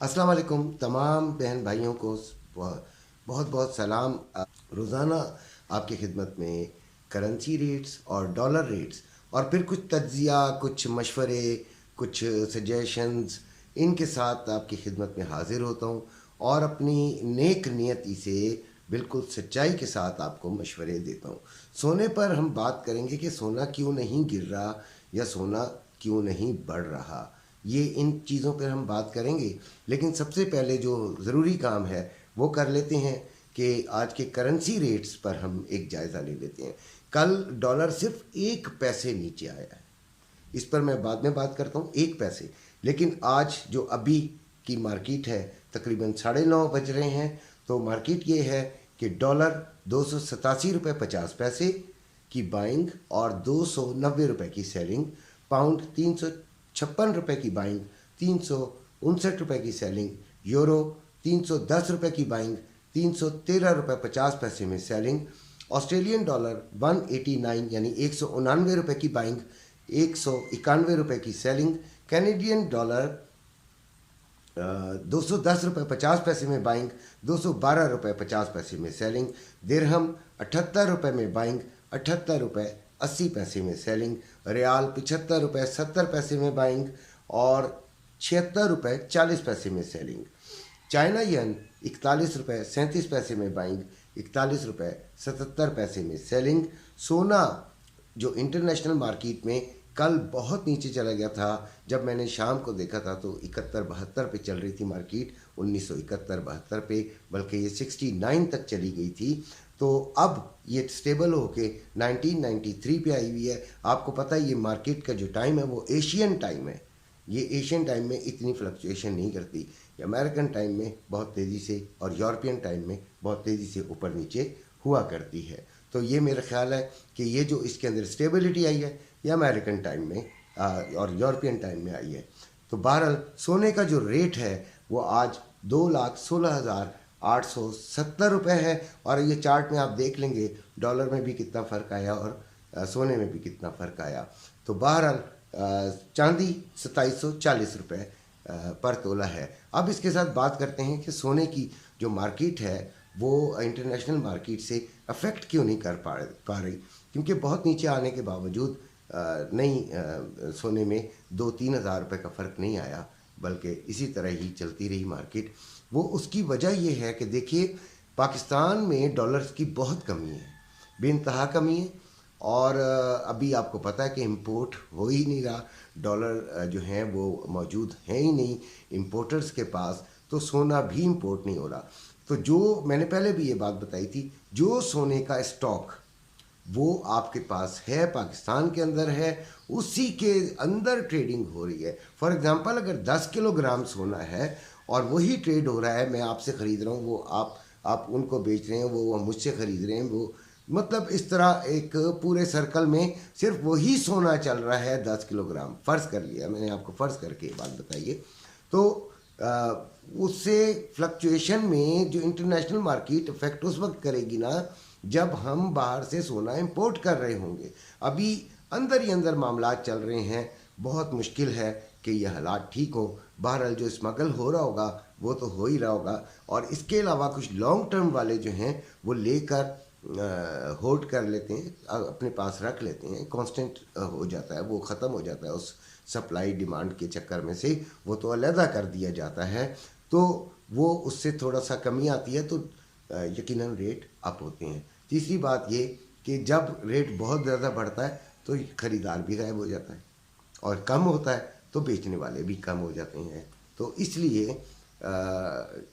अस्सलाम वालेकुम तमाम बहन भाइयों को बहुत बहुत सलाम। रोज़ाना आपकी खिदमत में करेंसी रेट्स और डॉलर रेट्स और फिर कुछ तज्जिया, कुछ मशवरे, कुछ सजेशंस, इनके साथ आपकी खिदमत में हाजिर होता हूँ और अपनी नेक नियति से बिल्कुल सच्चाई के साथ आपको मशवरे देता हूँ। सोने पर हम बात करेंगे कि सोना क्यों नहीं गिर रहा या सोना क्यों नहीं बढ़ रहा। ये इन चीज़ों पर हम बात करेंगे, लेकिन सबसे पहले जो ज़रूरी काम है वो कर लेते हैं कि आज के करेंसी रेट्स पर हम एक जायज़ा ले लेते हैं। कल डॉलर सिर्फ 1 पैसे नीचे आया है, इस पर मैं बाद में बात करता हूँ, 1 पैसे। लेकिन आज जो अभी की मार्केट है, तकरीबन 9:30 बज रहे हैं, तो मार्केट ये है कि डॉलर 287 रुपये 50 पैसे की बाइंग और 290 रुपये की सेलिंग, पाउंड 356 रुपये की बाइंग, 359 रुपये की सेलिंग, यूरो 310 रुपये की बाइंग, 313 रुपये 50 पैसे में सेलिंग, ऑस्ट्रेलियन डॉलर 189 यानी 199 रुपये की बाइंग, 191 रुपये की सेलिंग, कैनेडियन डॉलर 210 रुपये 50 पैसे में बाइंग, 212 रुपये 50 पैसे में सेलिंग, दिरहम 78 रुपये में बाइंग, 78 रुपये 80 पैसे में सेलिंग, रियाल 75 रुपये 70 पैसे में बाइंग और 76 रुपये 40 पैसे में सेलिंग, चाइना यन 41 रुपये 37 पैसे में बाइंग, 41 रुपये 77 पैसे में सेलिंग। सोना जो इंटरनेशनल मार्केट में कल बहुत नीचे चला गया था, जब मैंने शाम को देखा था तो 71-72 पे चल रही थी मार्केट, 1971-72 पे, बल्कि ये 69 तक चली गई थी। तो अब ये स्टेबल होके 1993 पे आई हुई है। आपको पता है ये मार्केट का जो टाइम है वो एशियन टाइम है, ये एशियन टाइम में इतनी फ्लक्चुएशन नहीं करती। ये अमेरिकन टाइम में बहुत तेज़ी से और यूरोपियन टाइम में बहुत तेज़ी से ऊपर नीचे हुआ करती है। तो ये मेरा ख्याल है कि ये जो इसके अंदर स्टेबिलिटी आई है ये अमेरिकन टाइम में और यूरोपियन टाइम में आई है। तो बहरहाल सोने का जो रेट है वो आज 2,16,870 रुपये है और ये चार्ट में आप देख लेंगे डॉलर में भी कितना फ़र्क आया और सोने में भी कितना फ़र्क आया। तो बहरहाल चांदी 2740 रुपये पर तोला है। अब इसके साथ बात करते हैं कि सोने की जो मार्केट है वो इंटरनेशनल मार्केट से अफेक्ट क्यों नहीं कर पा रही, क्योंकि बहुत नीचे आने के बावजूद सोने में 2-3 हज़ार रुपये का फ़र्क नहीं आया, बल्कि इसी तरह ही चलती रही मार्केट। वो उसकी वजह ये है कि देखिए पाकिस्तान में डॉलर्स की बहुत कमी है, बेइंतहा कमी है, और अभी आपको पता है कि इंपोर्ट हो ही नहीं रहा, डॉलर जो हैं वो मौजूद हैं ही नहीं इंपोर्टर्स के पास, तो सोना भी इंपोर्ट नहीं हो रहा। तो जो मैंने पहले भी ये बात बताई थी, जो सोने का स्टॉक वो आपके पास है, पाकिस्तान के अंदर है, उसी के अंदर ट्रेडिंग हो रही है। फॉर एग्जांपल अगर 10 किलोग्राम सोना है और वही ट्रेड हो रहा है, मैं आपसे ख़रीद रहा हूँ, वो आप उनको बेच रहे हैं, वो मुझसे ख़रीद रहे हैं, वो मतलब इस तरह एक पूरे सर्कल में सिर्फ वही सोना चल रहा है 10 किलोग्राम, फ़र्ज़ कर लिया मैंने, आपको फ़र्ज़ करके ये बात बताइए। तो उससे फ्लक्चुएशन में जो इंटरनेशनल मार्केट इफेक्ट उस वक्त करेगी ना जब हम बाहर से सोना इंपोर्ट कर रहे होंगे। अभी अंदर ही अंदर मामला चल रहे हैं, बहुत मुश्किल है कि ये हालात ठीक हो। बहरहाल जो स्मगल हो रहा होगा वो तो हो ही रहा होगा, और इसके अलावा कुछ लॉन्ग टर्म वाले जो हैं वो लेकर होल्ड कर लेते हैं, अपने पास रख लेते हैं, कांस्टेंट हो जाता है, वो ख़त्म हो जाता है उस सप्लाई डिमांड के चक्कर में से, वो तो अलहदा कर दिया जाता है, तो वो उससे थोड़ा सा कमी आती है, तो यकीनन रेट अप होते हैं। तीसरी बात ये कि जब रेट बहुत ज़्यादा बढ़ता है तो ख़रीदार भी गायब हो जाता है, और कम होता है तो बेचने वाले भी कम हो जाते हैं। तो इसलिए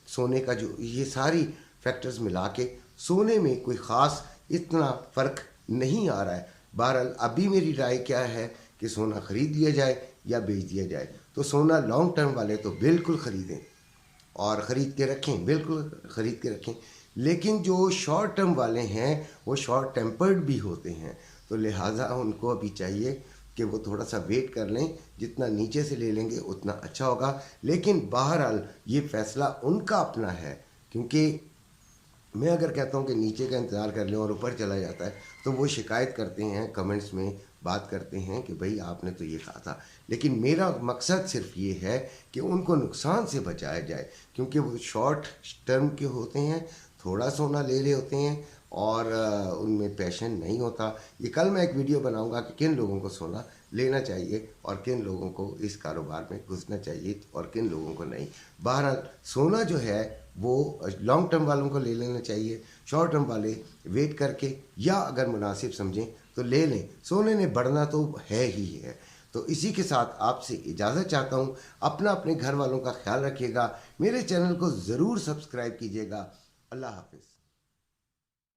सोने का जो ये सारी फैक्टर्स मिला के सोने में कोई ख़ास इतना फ़र्क नहीं आ रहा है। बहरहाल अभी मेरी राय क्या है कि सोना ख़रीद लिया जाए या बेच दिया जाए। तो सोना लॉन्ग टर्म वाले तो बिल्कुल ख़रीदें और ख़रीद के रखें, बिल्कुल ख़रीद के रखें, लेकिन जो शॉर्ट टर्म वाले हैं वो शॉर्ट टेम्पर्ड भी होते हैं, तो लिहाजा उनको अभी चाहिए कि वो थोड़ा सा वेट कर लें, जितना नीचे से ले लेंगे उतना अच्छा होगा। लेकिन बहरहाल ये फ़ैसला उनका अपना है, क्योंकि मैं अगर कहता हूँ कि नीचे का इंतज़ार कर लें और ऊपर चला जाता है तो वो शिकायत करते हैं कमेंट्स में बात करते हैं कि भाई आपने तो ये कहा था, लेकिन मेरा मकसद सिर्फ ये है कि उनको नुकसान से बचाया जाए, क्योंकि वो शॉर्ट टर्म के होते हैं, थोड़ा सोना ले रहे होते हैं और उनमें पैशन नहीं होता। ये कल मैं एक वीडियो बनाऊंगा कि किन लोगों को सोना लेना चाहिए और किन लोगों को इस कारोबार में घुसना चाहिए और किन लोगों को नहीं। बहरहाल सोना जो है वो लॉन्ग टर्म वालों को ले लेना चाहिए, शॉर्ट टर्म वाले वेट करके या अगर मुनासिब समझें तो ले लें। सोने ने बढ़ना तो है ही है। तो इसी के साथ आपसे इजाज़त चाहता हूँ। अपना अपने घर वालों का ख्याल रखिएगा। मेरे चैनल को ज़रूर सब्सक्राइब कीजिएगा। अल्लाह हाफिज़।